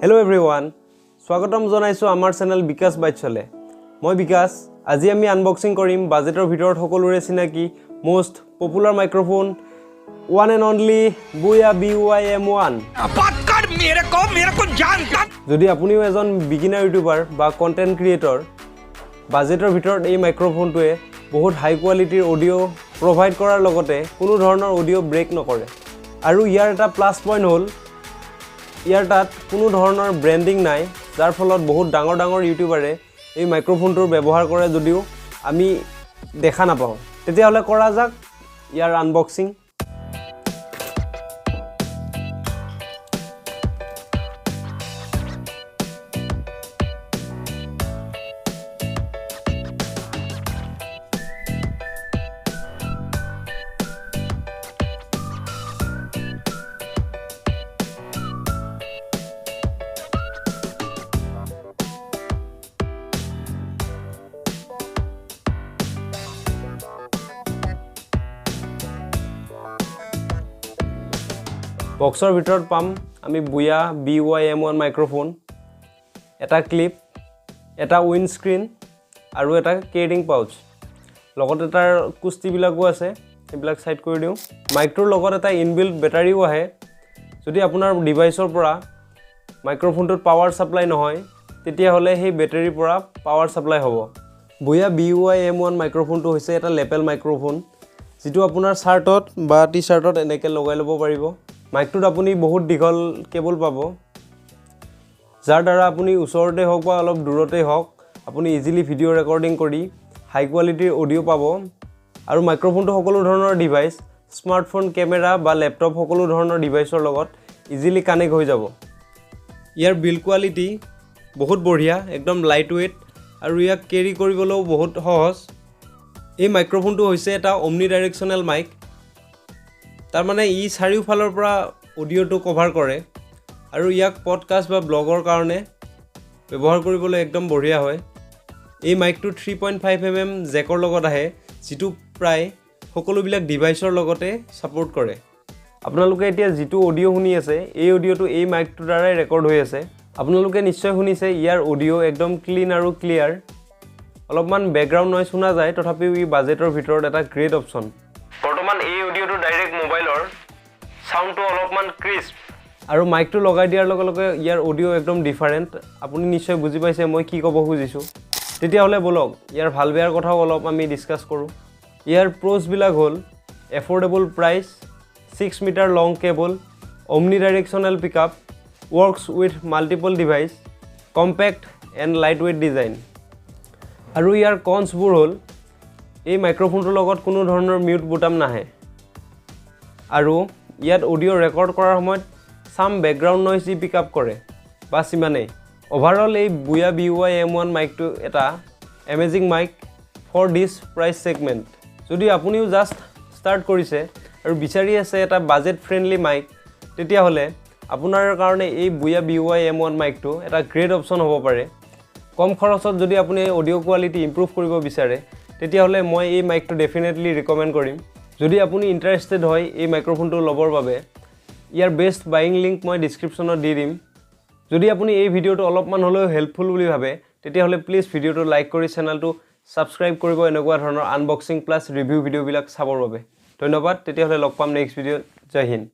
Hello everyone, স্বাগতম জনাইছো আমাৰ চেনেল বিকাশ বাইটছলে। মই বিকাশ, আজি আমি আনবক্সিং কৰিম বাজেটৰ ভিতৰত সকলোৰে চিনাকি most popular microphone one and only Boya BY-M1। पक्का मेरे को जानता। যদি আপুনিও এজন বিগিনাৰ ইউটিউবাৰ বা কন্টেন্ট ক্ৰিয়েটৰ, বাজেটৰ ভিতৰত এই মাইক্ৰফোনটোৱে বহুত হাই কোৱালিটিৰ অডিও প্ৰভাইড কৰাৰ লগতে কোনো ধৰণৰ অডিও ব্ৰেক নকৰে। আৰু ইয়াৰ এটা প্লাস পইণ্ট হ'ল ইয়াৰ তাত কোনো ধৰণৰ ব্ৰেন্ডিং নাই, যাৰ ফলত বহুত ডাঙৰ ডাঙৰ ইউটিউবাৰে এই মাইক্ৰফোনটোৰ ব্যৱহাৰ কৰে যদিও আমি দেখা নাপাওঁ। তেতিয়াহ'লে কৰা যাক ইয়াৰ আনবক্সিং। বক্সৰ ভিতৰত পাম আমি Boya BY-M1 মাইক্ৰফোন, এটা ক্লিপ, এটা উইণ্ড স্ক্ৰীন আৰু এটা কেৰিং পাউচ। লগতে তাৰ কুস্তিবিলাকো আছে, এইবিলাক সাইড কৰি দিওঁ। মাইকটোৰ লগত এটা ইনবিল্ট বেটাৰীও আহে। যদি আপোনাৰ ডিভাইচৰ পৰা মাইক্ৰফোনটোত পাৱাৰ সাপ্লাই নহয়, তেতিয়াহ'লে সেই বেটাৰীৰ পৰা পাৱাৰ সাপ্লাই হ'ব। Boya BY-M1 মাইক্ৰফোনটো হৈছে এটা লেপেল মাইক্ৰফোন, যিটো আপোনাৰ শাৰ্টত বা টি-শাৰ্টত এনেকৈ লগাই ল'ব পাৰিব। মাইকটোত আপুনি বহুত দীঘল কেবল পাব, যাৰ দ্বাৰা আপুনি ওচৰতে হওক বা অলপ দূৰতে হওক আপুনি ইজিলি ভিডিঅ' ৰেকৰ্ডিং কৰি হাই কোৱালিটিৰ অডিঅ' পাব। আৰু মাইক্ৰফোনটো সকলো ধৰণৰ ডিভাইচ, স্মাৰ্টফোন, কেমেৰা বা লেপটপ সকলো ধৰণৰ ডিভাইচৰ লগত ইজিলি কানেক্ট হৈ যাব। ইয়াৰ বিল্ড কোৱালিটি বহুত বঢ়িয়া, একদম লাইট ৱেইট আৰু ইয়াক কেৰি কৰিবলৈও বহুত সহজ। এই মাইক্ৰফোনটো হৈছে এটা অমনি ডাইৰেকশ্যনেল মাইক, তাৰ মানে ই চাৰিওফালৰ পৰা অডিঅ'টো কভাৰ কৰে আৰু ইয়াক পডকাষ্ট বা ব্লগৰ কাৰণে ব্যৱহাৰ কৰিবলৈ একদম বঢ়িয়া হয়। এই মাইকটো 3.5 mm জেকৰ লগত আহে, যিটো প্ৰায় সকলোবিলাক ডিভাইচৰ লগতে ছাপোৰ্ট কৰে। আপোনালোকে এতিয়া যিটো অডিঅ' শুনি আছে, এই অডিঅ'টো এই মাইকটোৰ দ্বাৰাই ৰেকৰ্ড হৈ আছে। আপোনালোকে নিশ্চয় শুনিছে ইয়াৰ অডিঅ' একদম ক্লিন আৰু ক্লিয়াৰ। অলপমান বেকগ্ৰাউণ্ড নইজ শুনা যায়, তথাপিও ই বাজেটৰ ভিতৰত এটা গ্ৰেট অপশ্যন। বৰ্তমান এই অডিঅ'টো ডাইৰেক্ট মোবাইলৰ সাউণ্ডটো অলপমান ক্ৰিস্প আৰু মাইকটো লগাই দিয়াৰ লগে লগে ইয়াৰ অডিঅ' একদম ডিফাৰেণ্ট। আপুনি নিশ্চয় বুজি পাইছে মই কি ক'ব খুজিছোঁ। তেতিয়াহ'লে বলক ইয়াৰ ভাল বেয়াৰ কথাও অলপ আমি ডিছকাছ কৰোঁ। ইয়াৰ প্ৰ'জবিলাক হ'ল affordable price, 6 meter long cable, omni directional pickup, works with multiple device, compact and light weight design. আৰু ইয়াৰ কনছবোৰ হ'ল এই মাইক্ৰফোনটোৰ লগত কোনো ধৰণৰ মিউট বুটাম নাহে আৰু ইয়াত অডিঅ' ৰেকৰ্ড কৰাৰ সময়ত চাম বেকগ্ৰাউণ্ড নইজ ই পিক আপ কৰে, বাছ ইমানেই। অভাৰঅল এই Boya BY-M1 মাইকটো এটা amazing mic for this price segment. যদি আপুনিও জাষ্ট ষ্টাৰ্ট কৰিছে আৰু বিচাৰি আছে এটা বাজেট ফ্ৰেণ্ডলি মাইক, তেতিয়াহ'লে আপোনাৰ কাৰণে এই Boya BY-M1 মাইকটো এটা গ্ৰেট অপশ্যন হ'ব পাৰে। কম খৰচত যদি আপুনি অডিঅ' কোৱালিটি ইম্প্ৰুভ কৰিব বিচাৰে, তেতিয়াহ'লে মই এই মাইকটো ডেফিনেটলি ৰিকমেণ্ড কৰিম। যদি আপুনি ইণ্টাৰেষ্টেড হয় এই মাইক্ৰফোনটো ল'বৰ বাবে, ইয়াৰ বেষ্ট বাইং লিংক মই ডিছক্ৰিপশ্যনত দি দিম। যদি আপুনি এই ভিডিঅ'টো অলপমান হ'লেও হেল্পফুল বুলি ভাবে, তেতিয়াহ'লে প্লিজ ভিডিঅ'টো লাইক কৰি চেনেলটো ছাবস্ক্ৰাইব কৰিব এনেকুৱা ধৰণৰ আনবক্সিং প্লাছ ৰিভিউ ভিডিঅ'বিলাক চাবৰ বাবে। ধন্যবাদ। তেতিয়াহ'লে লগ পাম নেক্সট ভিডিঅ'ত। জয় হিন্দ।